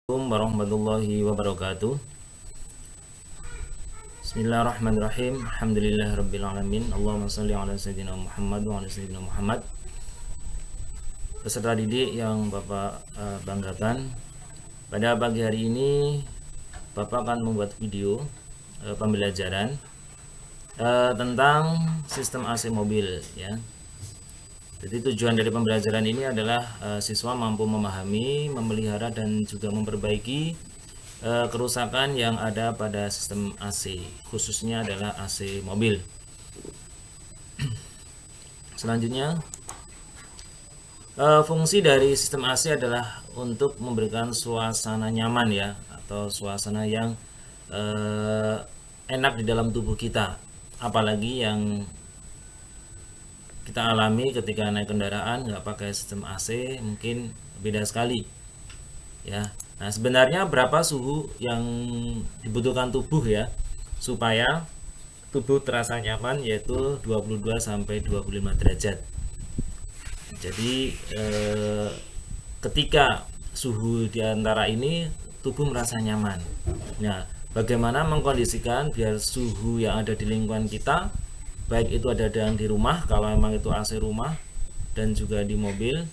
Assalamualaikum warahmatullahi wabarakatuh. Bismillahirrahmanirrahim. Alhamdulillahirabbil alamin. Allahumma shalli ala sayyidina Muhammad wa ala sayyidina Muhammad. Peserta didik yang Bapak banggakan, pada pagi hari ini Bapak akan membuat video pembelajaran tentang sistem AC mobil ya. Jadi tujuan dari pembelajaran ini adalah siswa mampu memahami, memelihara dan juga memperbaiki kerusakan yang ada pada sistem AC, khususnya adalah AC mobil. Selanjutnya, fungsi dari sistem AC adalah untuk memberikan suasana nyaman ya, atau suasana yang enak di dalam tubuh kita, apalagi yang kita alami ketika naik kendaraan nggak pakai sistem AC mungkin beda sekali ya. Nah, sebenarnya berapa suhu yang dibutuhkan tubuh ya supaya tubuh terasa nyaman, yaitu 22 sampai 25 derajat. Jadi ketika suhu di antara ini tubuh merasa nyaman. Nah, bagaimana mengkondisikan biar suhu yang ada di lingkungan kita, baik itu ada yang di rumah kalau memang itu AC rumah dan juga di mobil,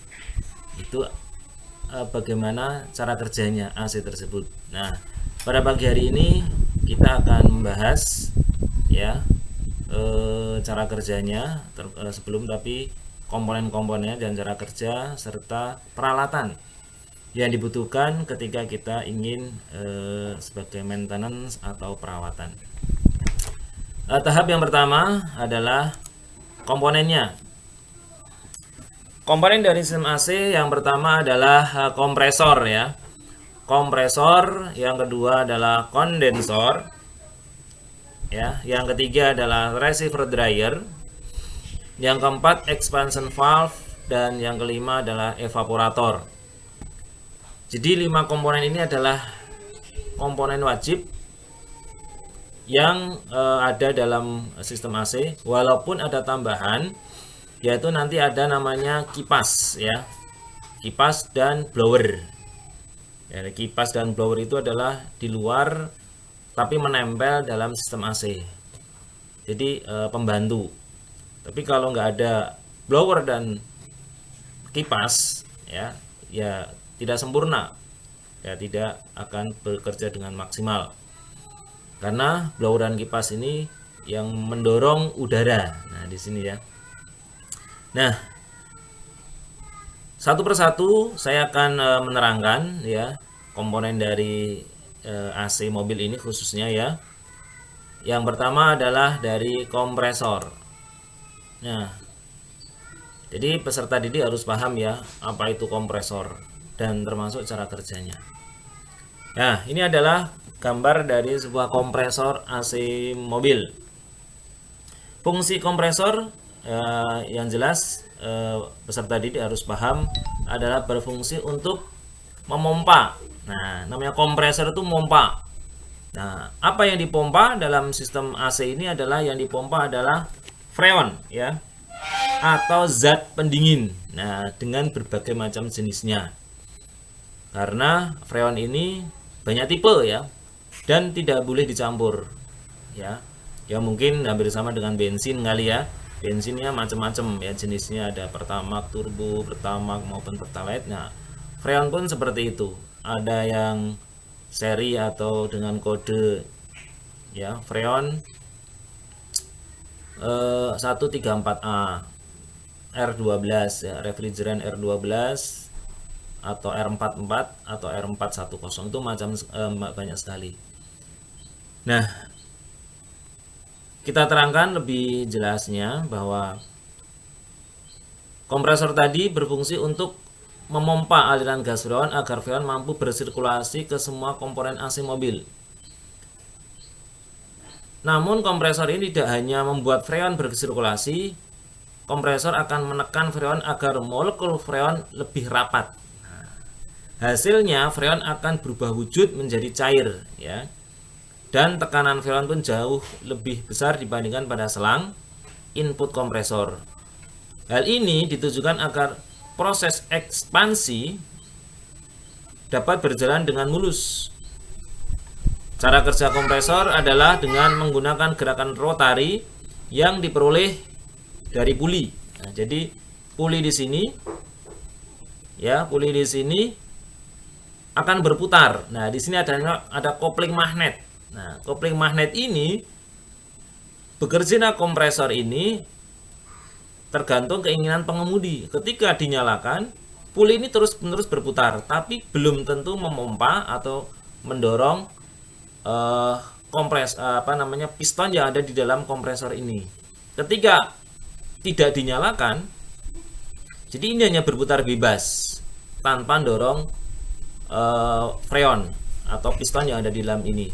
itu bagaimana cara kerjanya AC tersebut. Nah, pada pagi hari ini kita akan membahas ya cara kerjanya sebelum, tapi komponen-komponennya dan cara kerja serta peralatan yang dibutuhkan ketika kita ingin sebagai maintenance atau perawatan. Tahap yang pertama adalah komponennya. Komponen dari sistem AC yang pertama adalah kompresor ya. Kompresor, yang kedua adalah kondensor. Ya, yang ketiga adalah receiver dryer. Yang keempat expansion valve dan yang kelima adalah evaporator. Jadi 5 komponen ini adalah komponen wajib yang ada dalam sistem AC, walaupun ada tambahan, yaitu nanti ada namanya kipas ya, kipas dan blower ya. Kipas dan blower itu adalah di luar tapi menempel dalam sistem AC, jadi pembantu. Tapi kalau nggak ada blower dan kipas ya tidak sempurna ya, tidak akan bekerja dengan maksimal, karena blower dan kipas ini yang mendorong udara. Nah, di sini ya. Nah, satu persatu saya akan menerangkan ya komponen dari AC mobil ini khususnya ya. Yang pertama adalah dari kompresor. Nah, jadi peserta didik harus paham ya apa itu kompresor dan termasuk cara kerjanya. Nah, ini adalah gambar dari sebuah kompresor AC mobil. Fungsi kompresor yang jelas peserta didik harus paham adalah berfungsi untuk memompa. Nah, namanya kompresor itu memompa. Nah, apa yang dipompa dalam sistem AC ini adalah yang dipompa adalah freon ya, atau zat pendingin. Nah, dengan berbagai macam jenisnya. Karena freon ini banyak tipe ya, dan tidak boleh dicampur ya. Ya mungkin hampir sama dengan bensin kali ya. Bensinnya macam-macam ya jenisnya, ada Pertamax turbo, Pertamax maupun Pertalite. Nah, freon pun seperti itu. Ada yang seri atau dengan kode ya, freon 134A R12 ya, refrigeran R12 atau R44 atau R410, itu macam banyak sekali. Nah, kita terangkan lebih jelasnya bahwa kompresor tadi berfungsi untuk memompa aliran gas freon agar freon mampu bersirkulasi ke semua komponen AC mobil. Namun kompresor ini tidak hanya membuat freon bersirkulasi, kompresor akan menekan freon agar molekul freon lebih rapat. Hasilnya freon akan berubah wujud menjadi cair ya. Dan tekanan freon pun jauh lebih besar dibandingkan pada selang input kompresor. Hal ini ditujukan agar proses ekspansi dapat berjalan dengan mulus. Cara kerja kompresor adalah dengan menggunakan gerakan rotari yang diperoleh dari puli. Nah, jadi puli di sini, ya, puli di sini akan berputar. Nah, di sini ada kopling magnet. Nah, kopling magnet ini bekerja kompresor ini tergantung keinginan pengemudi. Ketika dinyalakan, puli ini terus-menerus berputar, tapi belum tentu memompa atau mendorong piston yang ada di dalam kompresor ini. Ketika tidak dinyalakan, jadi ini hanya berputar bebas tanpa dorong freon atau piston yang ada di dalam ini.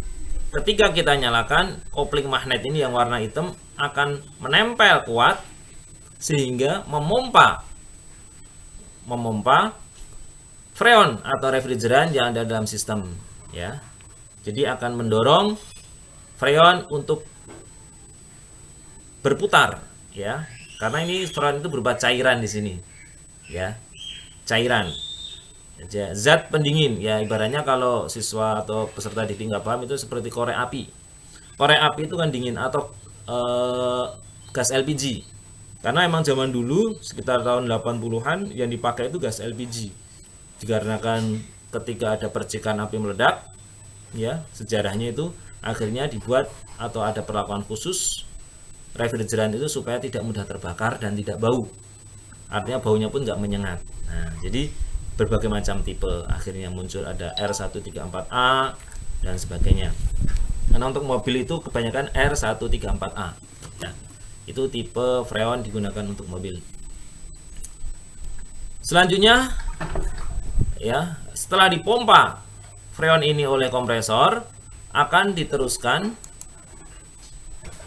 Ketika kita nyalakan, kopling magnet ini yang warna hitam akan menempel kuat sehingga memompa freon atau refrigeran yang ada dalam sistem, ya. Jadi akan mendorong freon untuk berputar, ya. Karena ini freon itu berupa cairan di sini, ya. Cairan. Zat pendingin, ya, ibaratnya kalau siswa atau peserta didik nggak paham itu seperti korek api. Korek api itu kan dingin, atau gas LPG. Karena emang zaman dulu sekitar tahun 80-an yang dipakai itu gas LPG. Dikarenakan ketika ada percikan api meledak, ya, sejarahnya itu akhirnya dibuat atau ada perlakuan khusus refrigeran itu supaya tidak mudah terbakar dan tidak bau. Artinya baunya pun nggak menyengat. Nah, jadi berbagai macam tipe akhirnya muncul, ada R134A dan sebagainya. Karena untuk mobil itu kebanyakan R134A. Ya, itu tipe freon digunakan untuk mobil. Selanjutnya, ya, setelah dipompa freon ini oleh kompresor, akan diteruskan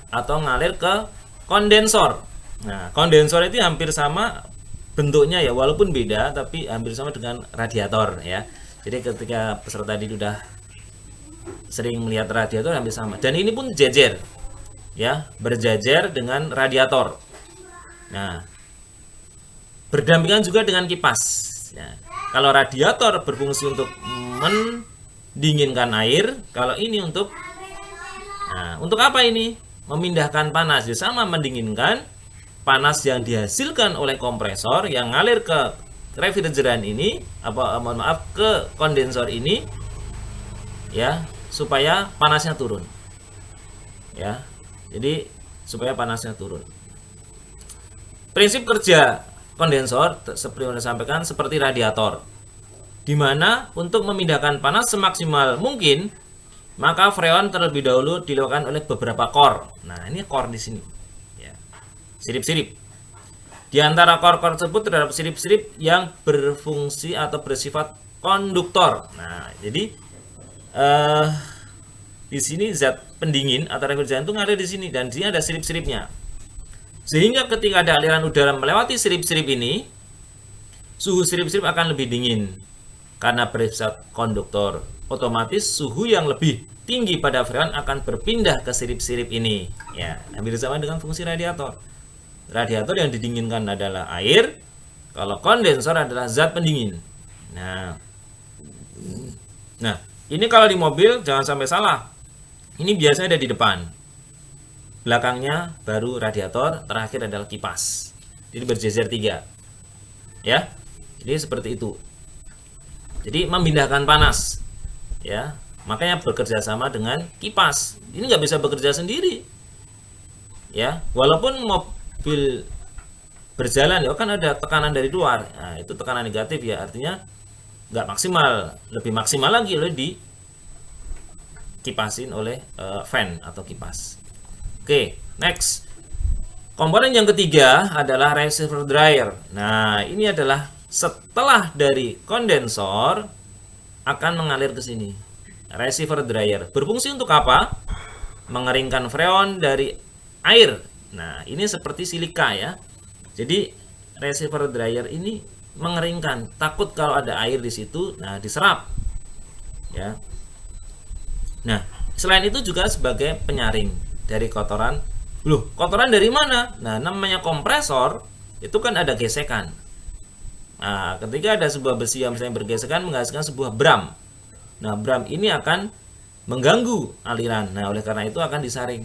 atau ngalir ke kondensor. Nah, kondensor itu hampir sama bentuknya, ya, walaupun beda, tapi hampir sama dengan radiator, ya. Jadi ketika peserta didik udah sering melihat radiator, hampir sama. Dan ini pun jejer, ya, berjajar dengan radiator. Nah, berdampingan juga dengan kipas. Ya. Kalau radiator berfungsi untuk mendinginkan air, kalau ini untuk apa ini? Memindahkan panas. Ya, sama, mendinginkan panas yang dihasilkan oleh kompresor yang ngalir ke refrigeran ini, ke kondensor ini, ya, supaya panasnya turun. Ya. Jadi supaya panasnya turun. Prinsip kerja kondensor seperti yang saya sampaikan seperti radiator, di mana untuk memindahkan panas semaksimal mungkin, maka freon terlebih dahulu dilakukan oleh beberapa core. Nah, ini core di sini, ya, sirip-sirip. Di antara core-core tersebut terdapat sirip-sirip yang berfungsi atau bersifat konduktor. Nah, jadi di sini zat pendingin atau refrigeran itu ada di sini, dan di sini ada sirip-siripnya. Sehingga ketika ada aliran udara melewati sirip-sirip ini, suhu sirip-sirip akan lebih dingin karena bersifat konduktor. Otomatis suhu yang lebih tinggi pada freon akan berpindah ke sirip-sirip ini. Ya, hampir sama dengan fungsi radiator. Radiator yang didinginkan adalah air, kalau kondensor adalah zat pendingin. Nah, ini kalau di mobil jangan sampai salah. Ini biasanya ada di depan, belakangnya baru radiator, terakhir adalah kipas. Jadi berjejer 3, ya. Jadi seperti itu. Jadi memindahkan panas, ya, makanya bekerja sama dengan kipas. Ini nggak bisa bekerja sendiri, ya. Walaupun mobil berjalan, ya, kan ada tekanan dari luar. Nah, itu tekanan negatif, ya, artinya nggak maksimal. Lebih maksimal lagi oleh dikipasin oleh fan atau kipas. Oke, next. Komponen yang ketiga adalah receiver dryer. Nah, ini adalah setelah dari kondensor akan mengalir ke sini. Receiver dryer berfungsi untuk apa? Mengeringkan freon dari air. Nah, ini seperti silika, ya. Jadi receiver dryer ini mengeringkan. Takut kalau ada air di situ, nah, diserap, ya. Nah, selain itu juga sebagai penyaring dari kotoran. Loh, kotoran dari mana? Nah, namanya kompresor itu kan ada gesekan. Nah, ketika ada sebuah besi yang misalnya bergesekan menghasilkan sebuah bram. Nah, bram ini akan mengganggu aliran. Nah, oleh karena itu akan disaring.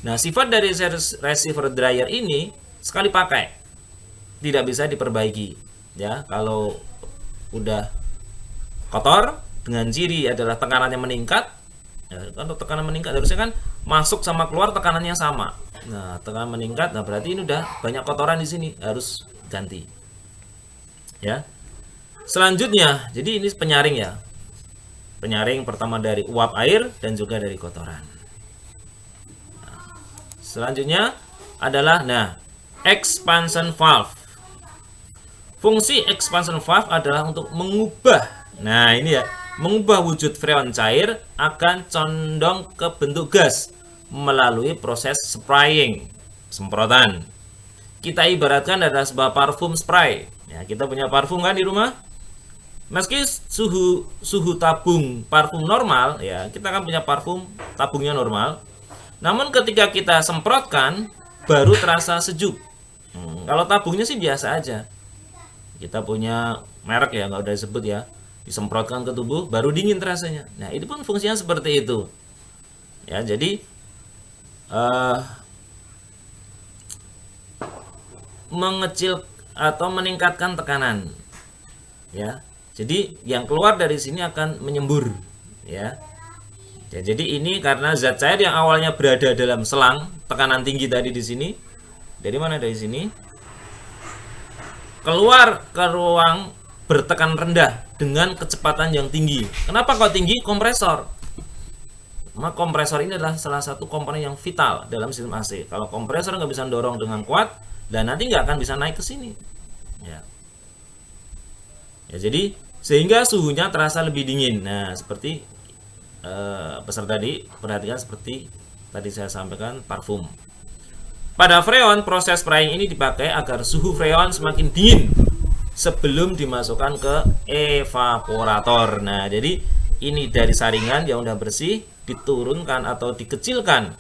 Nah, sifat dari receiver dryer ini sekali pakai tidak bisa diperbaiki. Ya, kalau udah kotor dengan ciri adalah tekanannya meningkat. Ya, kalau tekanan meningkat harusnya kan masuk sama keluar tekanannya sama. Nah, tekanan meningkat, nah berarti ini udah banyak kotoran di sini, harus ganti. Ya. Selanjutnya, jadi ini penyaring ya. Penyaring pertama dari uap air dan juga dari kotoran. Nah, selanjutnya adalah expansion valve. Fungsi expansion valve adalah untuk mengubah, nah ini ya, mengubah wujud freon cair akan condong ke bentuk gas melalui proses spraying, semprotan. Kita ibaratkan adalah sebuah parfum spray. Ya, kita punya parfum kan di rumah. Meski suhu tabung parfum normal, ya kita kan punya parfum tabungnya normal. Namun ketika kita semprotkan, baru terasa sejuk. Kalau tabungnya sih biasa aja. Kita punya merek ya, nggak udah disebut ya, disemprotkan ke tubuh baru dingin terasanya. Nah, itu pun fungsinya seperti itu ya. Jadi mengecil atau meningkatkan tekanan ya. Jadi yang keluar dari sini akan menyembur ya. Jadi ini karena zat cair yang awalnya berada dalam selang tekanan tinggi tadi di sini, dari mana, dari sini keluar ke ruang bertekan rendah dengan kecepatan yang tinggi. Kenapa kok tinggi? Kompresor. Maka kompresor ini adalah salah satu komponen yang vital dalam sistem AC. Kalau kompresor nggak bisa dorong dengan kuat, dan nanti nggak akan bisa naik ke sini. Ya, jadi sehingga suhunya terasa lebih dingin. Nah, seperti peserta tadi perhatikan seperti tadi saya sampaikan parfum. Pada freon, proses spraying ini dipakai agar suhu freon semakin dingin sebelum dimasukkan ke evaporator. Nah, jadi ini dari saringan yang udah bersih diturunkan atau dikecilkan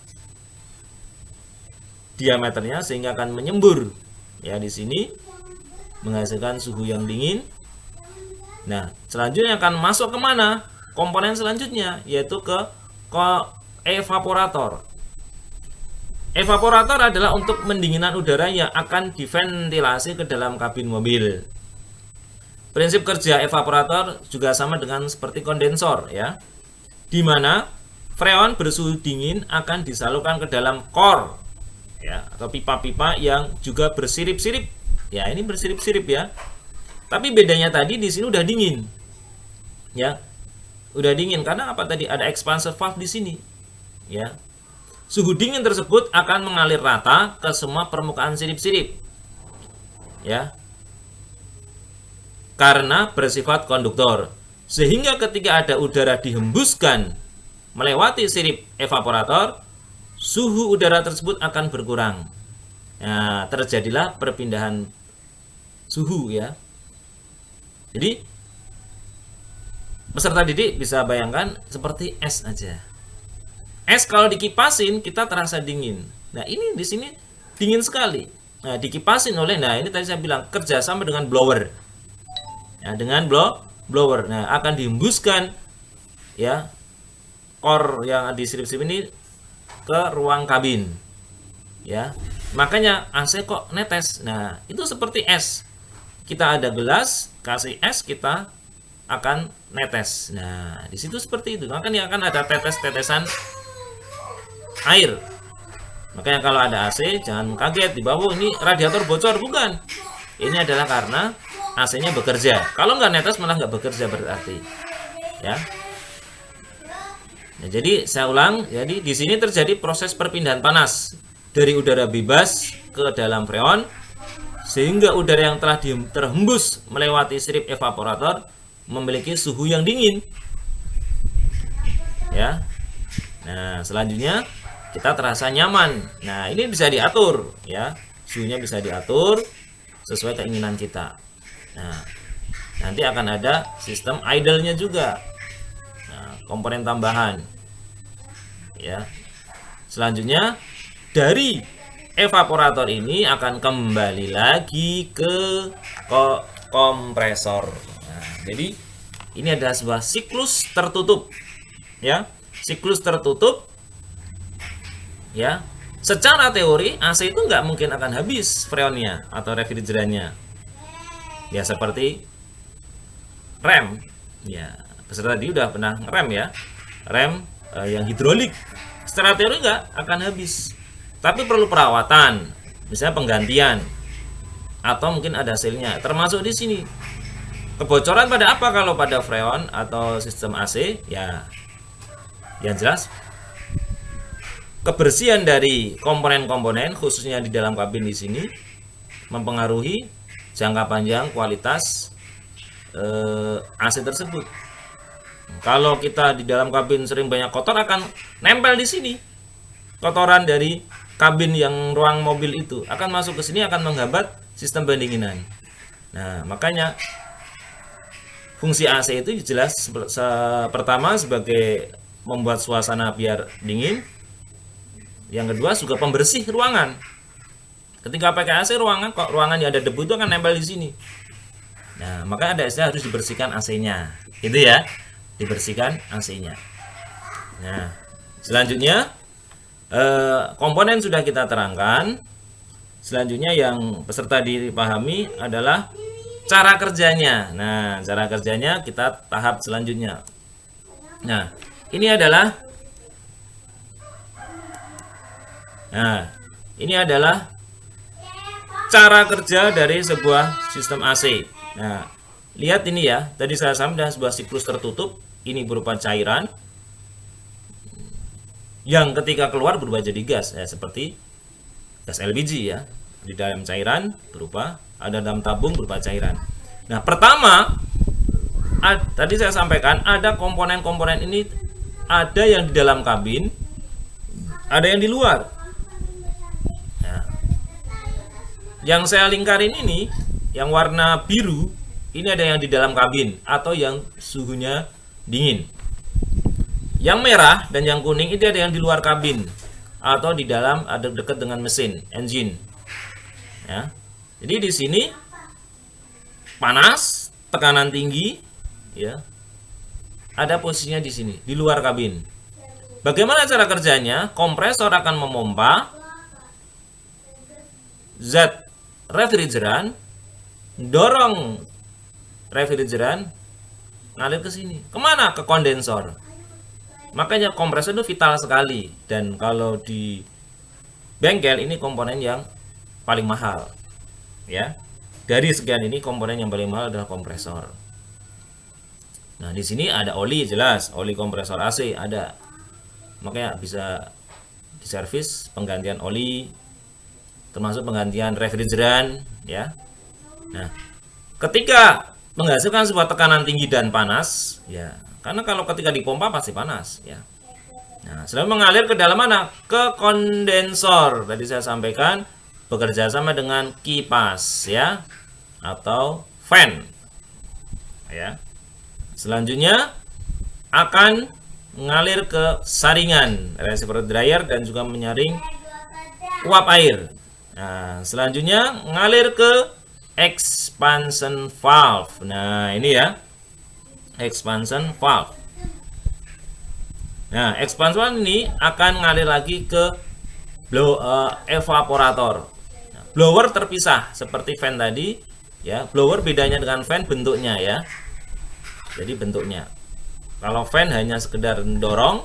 diameternya sehingga akan menyembur. Ya, di sini menghasilkan suhu yang dingin. Nah, selanjutnya akan masuk ke mana? Komponen selanjutnya yaitu ke evaporator. Evaporator adalah untuk pendinginan udara yang akan diventilasi ke dalam kabin mobil. Prinsip kerja evaporator juga sama dengan seperti kondensor ya, di mana freon bersuhu dingin akan disalurkan ke dalam core ya, atau pipa-pipa yang juga bersirip-sirip. Ya, ini bersirip-sirip ya. Tapi bedanya tadi di sini udah dingin. Ya. Udah dingin karena apa tadi? Ada expansor valve di sini. Ya. Suhu dingin tersebut akan mengalir rata ke semua permukaan sirip-sirip. Ya. Karena bersifat konduktor. Sehingga ketika ada udara dihembuskan melewati sirip evaporator, suhu udara tersebut akan berkurang. Nah, terjadilah perpindahan suhu ya. Jadi peserta didik bisa bayangkan seperti es aja. Es kalau dikipasin kita terasa dingin. Nah, ini di sini dingin sekali. Nah, dikipasin oleh, nah ini tadi saya bilang kerjasama dengan blower. Nah, dengan blower, nah akan dihembuskan ya core yang di sirip-sirip ini ke ruang kabin. Ya, makanya AC kok netes. Nah, itu seperti es. Kita ada gelas, kasih es, kita akan netes. Nah, di situ seperti itu. Makanya akan ada tetes-tetesan air. Makanya kalau ada AC jangan kaget di bawah ini radiator bocor, bukan. Ini adalah karena AC-nya bekerja. Kalau nggak netes malah nggak bekerja berarti. Ya. Nah, jadi saya ulang, jadi di sini terjadi proses perpindahan panas dari udara bebas ke dalam freon sehingga udara yang telah terhembus melewati sirip evaporator memiliki suhu yang dingin. Ya. Nah, selanjutnya kita terasa nyaman. Nah, ini bisa diatur ya. Suhunya bisa diatur sesuai keinginan kita. Nah, nanti akan ada sistem idle-nya juga. Nah, komponen tambahan. Ya. Selanjutnya dari evaporator ini akan kembali lagi ke kompresor. Nah, jadi ini adalah sebuah siklus tertutup, ya, siklus tertutup, ya. Secara teori AC itu nggak mungkin akan habis freonnya atau refrigerannya, ya, seperti rem, ya. Peserta tadi udah pernah rem, ya, rem yang hidrolik. Secara teori nggak akan habis, tapi perlu perawatan, misalnya penggantian, atau mungkin ada hasilnya. Termasuk di sini kebocoran pada apa kalau pada freon atau sistem AC, ya, yang jelas kebersihan dari komponen-komponen khususnya di dalam kabin di sini mempengaruhi jangka panjang kualitas AC tersebut. Kalau kita di dalam kabin sering banyak kotor, akan nempel di sini. Kotoran dari kabin yang ruang mobil itu akan masuk ke sini, akan menghambat sistem pendinginan. Nah, makanya fungsi AC itu jelas pertama sebagai membuat suasana biar dingin. Yang kedua juga pembersih ruangan. Ketika pakai AC, ruangan yang ada debu itu akan nempel di sini. Nah, maka ada istilah harus dibersihkan AC-nya. Gitu ya. Dibersihkan AC-nya. Nah, selanjutnya komponen sudah kita terangkan. Selanjutnya yang peserta dipahami adalah cara kerjanya. Nah, cara kerjanya kita tahap selanjutnya. Nah, ini adalah cara kerja dari sebuah sistem AC. Nah, lihat ini ya. Tadi saya sampaikan sebuah siklus tertutup. Ini berupa cairan yang ketika keluar berubah jadi gas, ya, seperti gas LPG, ya. Di dalam cairan berupa, ada dalam tabung berupa cairan. Nah, pertama tadi saya sampaikan ada komponen-komponen ini, ada yang di dalam kabin, ada yang di luar. Yang saya lingkarin ini, yang warna biru, ini ada yang di dalam kabin atau yang suhunya dingin. Yang merah dan yang kuning itu ada yang di luar kabin atau di dalam, ada dekat dengan mesin, engine. Ya. Jadi di sini panas, tekanan tinggi, ya. Ada posisinya di sini, di luar kabin. Bagaimana cara kerjanya? Kompresor akan memompa zat refrigeran, dorong refrigeran ngalir ke sini. Kemana? Ke kondensor. Makanya kompresor itu vital sekali, dan kalau di bengkel ini komponen yang paling mahal, ya. Dari sekian ini komponen yang paling mahal adalah kompresor. Nah, di sini ada oli, jelas oli kompresor AC ada. Makanya bisa diservis, penggantian oli, termasuk penggantian refrigeran, ya. Nah, ketika menghasilkan sebuah tekanan tinggi dan panas, ya, karena kalau ketika dipompa pasti panas, ya. Nah, setelah mengalir ke dalam mana? Ke kondensor. Tadi saya sampaikan bekerja sama dengan kipas, ya, atau fan, ya. Selanjutnya akan mengalir ke saringan receiver dryer dan juga menyaring uap air. Nah, selanjutnya ngalir ke expansion valve. Nah, ini ya, expansion valve. Nah, expansion valve ini akan ngalir lagi ke evaporator. Nah, blower terpisah seperti fan tadi, ya. Blower bedanya dengan fan bentuknya, ya. Jadi bentuknya. Kalau fan hanya sekedar dorong,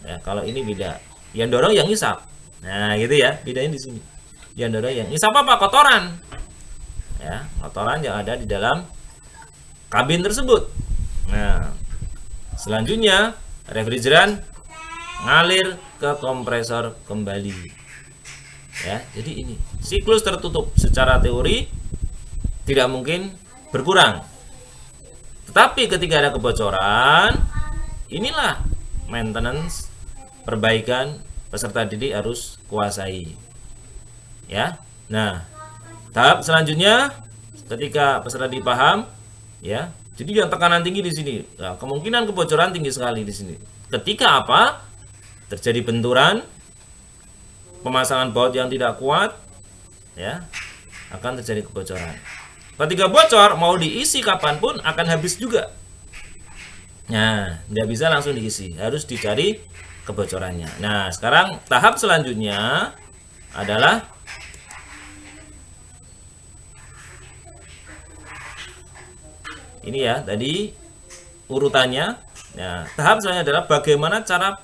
ya. Kalau ini beda. Yang dorong yang ngisap. Nah, gitu ya, bedain di sini. Yang dorong yang ngisap apa? Kotoran. Ya, kotoran yang ada di dalam kabin tersebut. Nah, selanjutnya refrigeran ngalir ke kompresor kembali. Ya, jadi ini siklus tertutup. Secara teori tidak mungkin berkurang. Tetapi ketika ada kebocoran, inilah maintenance, perbaikan peserta didik harus kuasai, ya. Nah, tahap selanjutnya ketika peserta didik paham, ya. Jadi yang tekanan tinggi di sini, nah, kemungkinan kebocoran tinggi sekali di sini. Ketika apa? Terjadi benturan, pemasangan baut yang tidak kuat, ya, akan terjadi kebocoran. Ketika bocor, mau diisi kapanpun akan habis juga. Nah, nggak bisa langsung diisi, harus dicari kebocorannya. Nah, sekarang tahap selanjutnya adalah ini ya, tadi urutannya. Nah, tahap selanjutnya adalah bagaimana cara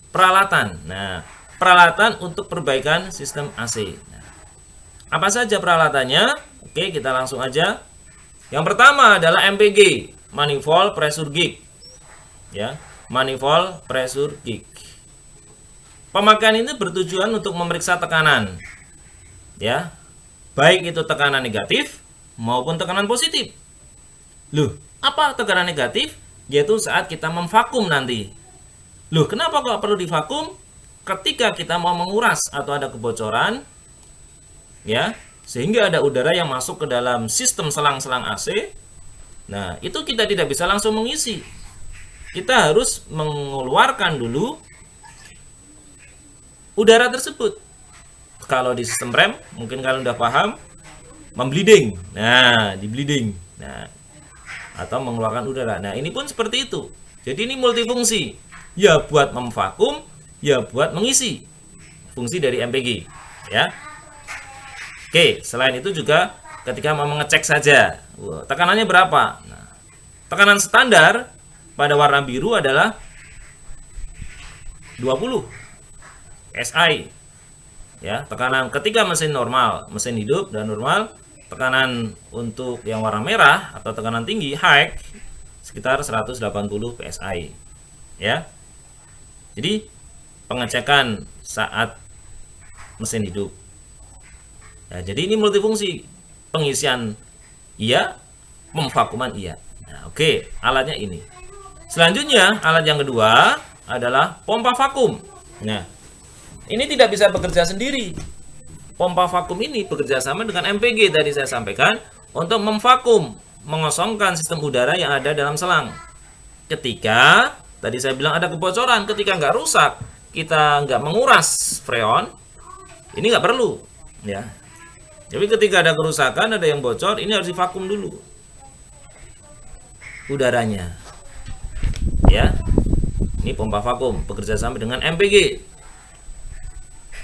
peralatan. Nah, peralatan untuk perbaikan sistem AC. Nah, apa saja peralatannya? Oke, kita langsung aja. Yang pertama adalah MPG, manifold pressure gauge. Ya, manifold pressure gauge. Pemakaian ini bertujuan untuk memeriksa tekanan. Ya. Baik itu tekanan negatif maupun tekanan positif. Loh, apa tekanan negatif? Yaitu saat kita memvakum nanti. Loh, kenapa kok perlu divakum? Ketika kita mau menguras atau ada kebocoran, ya, sehingga ada udara yang masuk ke dalam sistem selang-selang AC. Nah, itu kita tidak bisa langsung mengisi. Kita harus mengeluarkan dulu udara tersebut. Kalau di sistem rem, mungkin kalian udah paham, membleeding. Nah, di bleeding. Nah, atau mengeluarkan udara. Nah, ini pun seperti itu. Jadi ini multifungsi. Ya buat memvakum, ya buat mengisi. Fungsi dari MPG, ya. Oke, selain itu juga ketika mau mengecek saja, tekanannya berapa? Nah, tekanan standar pada warna biru adalah 20 SI. Ya, tekanan ketika mesin normal, mesin hidup dan normal, tekanan untuk yang warna merah atau tekanan tinggi high sekitar 180 PSI. Ya. Jadi pengecekan saat mesin hidup. Ya, jadi ini multifungsi. Pengisian iya, memvakuman iya. Nah, oke, alatnya ini. Selanjutnya, alat yang kedua adalah pompa vakum. Nah, ini tidak bisa bekerja sendiri. Pompa vakum ini bekerja sama dengan MPG tadi saya sampaikan untuk memvakum, mengosongkan sistem udara yang ada dalam selang. Ketika tadi saya bilang ada kebocoran, ketika nggak rusak, kita nggak menguras freon, ini nggak perlu, ya. Jadi ketika ada kerusakan, ada yang bocor, ini harus divakum dulu udaranya, ya. Ini pompa vakum bekerja sama dengan MPG.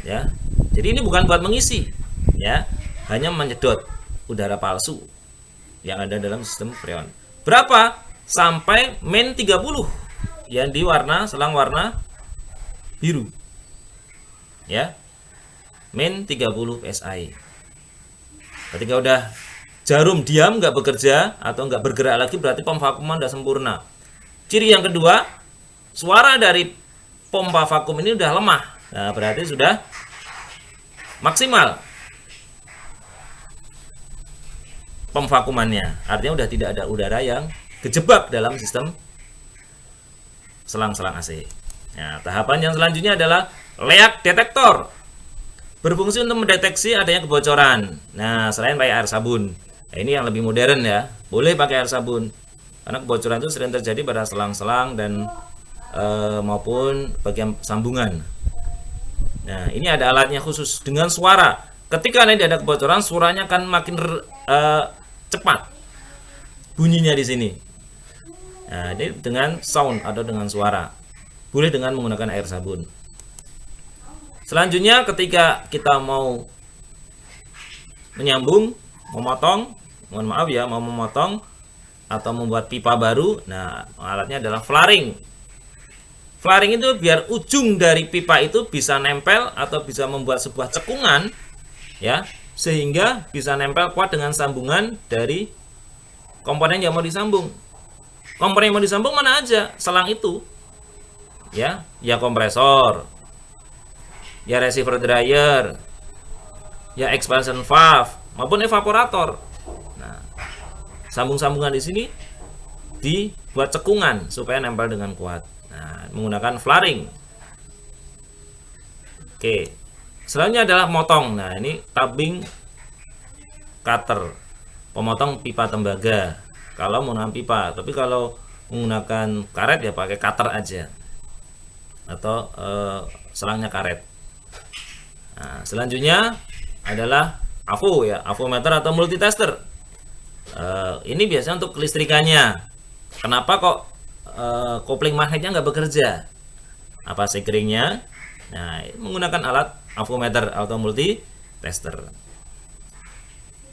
Ya, jadi ini bukan buat mengisi, ya, hanya menyedot udara palsu yang ada dalam sistem freon. Berapa? Sampai min 30 yang di warna selang warna biru, ya, min 30 PSI. Ketika udah jarum diam nggak bekerja atau nggak bergerak lagi, berarti pemvakuman udah sempurna. Ciri yang kedua, suara dari pompa vakum ini udah lemah. Nah, berarti sudah maksimal pemvakumannya. Artinya udah tidak ada udara yang kejebak dalam sistem selang-selang AC. Nah, tahapan yang selanjutnya adalah leak detektor. Berfungsi untuk mendeteksi adanya kebocoran. Nah, selain pakai air sabun. Nah, ini yang lebih modern ya. Boleh pakai air sabun. Karena kebocoran itu sering terjadi pada selang-selang dan maupun bagian sambungan. Nah, ini ada alatnya khusus dengan suara. Ketika nanti ada kebocoran, suaranya akan makin cepat bunyinya di sini. Nah, ini dengan sound atau dengan suara. Boleh dengan menggunakan air sabun. Selanjutnya, ketika kita mau menyambung, memotong, mohon maaf ya, mau memotong atau membuat pipa baru, nah alatnya adalah flaring. Flaring itu biar ujung dari pipa itu bisa nempel atau bisa membuat sebuah cekungan, ya, sehingga bisa nempel kuat dengan sambungan dari komponen yang mau disambung. Komponen yang mau disambung mana aja? Selang itu, ya, ya kompresor, ya receiver dryer, ya expansion valve maupun evaporator. Nah, sambung-sambungan di sini dibuat cekungan supaya nempel dengan kuat. Nah, menggunakan flaring. Oke. Selanjutnya adalah motong. Nah, ini tubbing cutter. Pemotong pipa tembaga. Kalau menggunakan pipa, tapi kalau menggunakan karet ya pakai cutter aja. Atau selangnya karet. Nah, selanjutnya adalah AVO ya, avometer atau multitester. Ini biasanya untuk kelistrikannya. Kenapa kok kopling magnetnya nggak bekerja? Apa sekeringnya? Nah, menggunakan alat avometer atau multitester.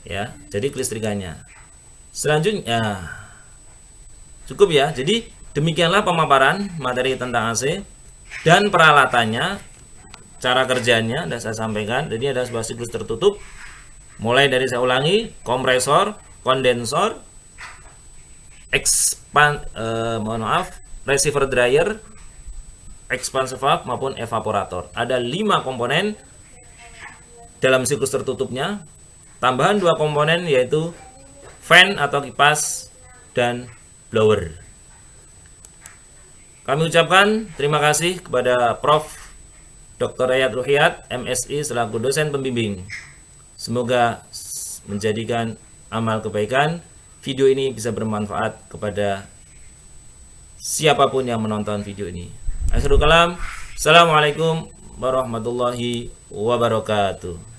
Ya, jadi kelistrikannya. Selanjutnya cukup ya. Jadi demikianlah pemaparan materi tentang AC dan peralatannya, cara kerjanya sudah saya sampaikan. Jadi ada sebuah siklus tertutup. Mulai dari, saya ulangi, kompresor, kondensor, receiver dryer, expansive valve maupun evaporator. Ada 5 komponen dalam siklus tertutupnya. Tambahan 2 komponen yaitu fan atau kipas dan blower. Kami ucapkan terima kasih kepada Prof. Dr. Yayat Ruhiyat, MSI selaku dosen pembimbing. Semoga menjadikan amal kebaikan. Video ini bisa bermanfaat kepada siapapun yang menonton video ini. Akhirul kalam. Assalamualaikum warahmatullahi wabarakatuh.